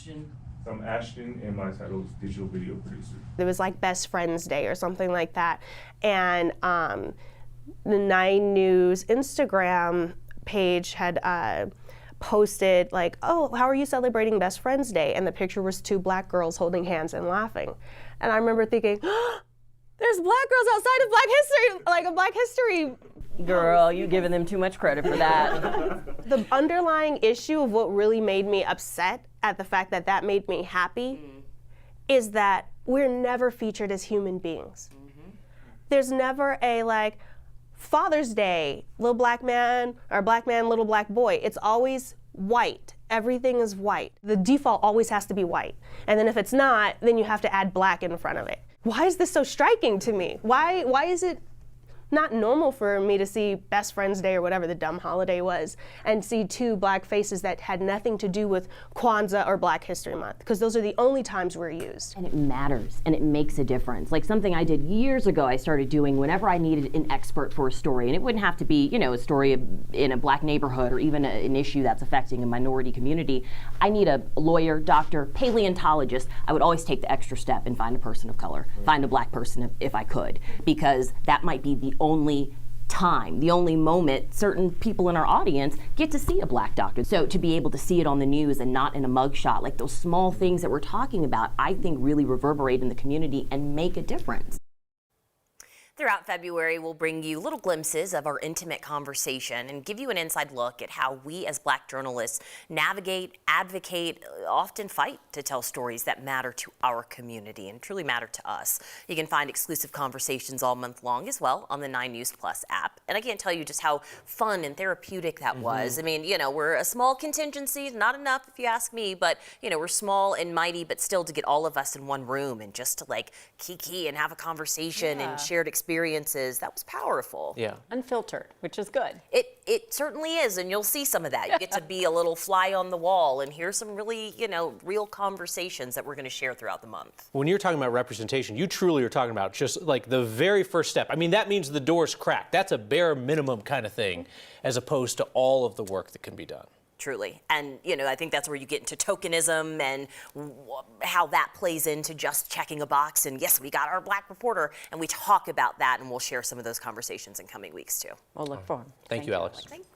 Ashton. I'm Ashton, and my title is Digital Video Producer. It was like Best Friends Day or something like that. And the 9 News Instagram page had posted like, oh, how are you celebrating Best Friends Day? And the picture was 2 black girls holding hands and laughing. And I remember thinking, oh, there's black girls outside of Black History, like a Black History. Girl, you giving them too much credit for that. The underlying issue of what really made me upset at the fact that that made me happy is that we're never featured as human beings. There's never a like Father's Day, little black man, or black man, little black boy. It's always white. Everything is white. The default always has to be white. And then if it's not, then you have to add black in front of it. Why is this so striking to me? Why is it not normal for me to see Best Friends Day or whatever the dumb holiday was and see 2 black faces that had nothing to do with Kwanzaa or Black History Month? Because those are the only times we're used. And it matters, and it makes a difference. Like something I did years ago, I started doing whenever I needed an expert for a story, and it wouldn't have to be, you know, a story in a black neighborhood or even an issue that's affecting a minority community. I need a lawyer, doctor, paleontologist. I would always take the extra step and find a person of color, find a black person if I could, because that might be the only time, the only moment certain people in our audience get to see a black doctor. So to be able to see it on the news and not in a mugshot, like those small things that we're talking about, I think really reverberate in the community and make a difference. Throughout February, we'll bring you little glimpses of our intimate conversation and give you an inside look at how we as Black journalists navigate, advocate, often fight to tell stories that matter to our community and truly matter to us. You can find exclusive conversations all month long as well on the 9 News Plus app. And I can't tell you just how fun and therapeutic that was. I mean, you know, we're a small contingency, not enough if you ask me, but, you know, we're small and mighty, but still to get all of us in one room and just to like kiki and have a conversation and shared experiences, that was powerful. Yeah. Unfiltered, which is good. It certainly is, and you'll see some of that. You get to be a little fly on the wall and hear some really, you know, real conversations that we're going to share throughout the month. When you're talking about representation, you truly are talking about just like the very first step. I mean, that means the door's cracked. That's a bare minimum kind of thing, as opposed to all of the work that can be done. Truly. And, you know, I think that's where you get into tokenism and how that plays into just checking a box. And yes, we got our black reporter, and we talk about that, and we'll share some of those conversations in coming weeks too. We'll look forward. Thank you, Alex. Thank you.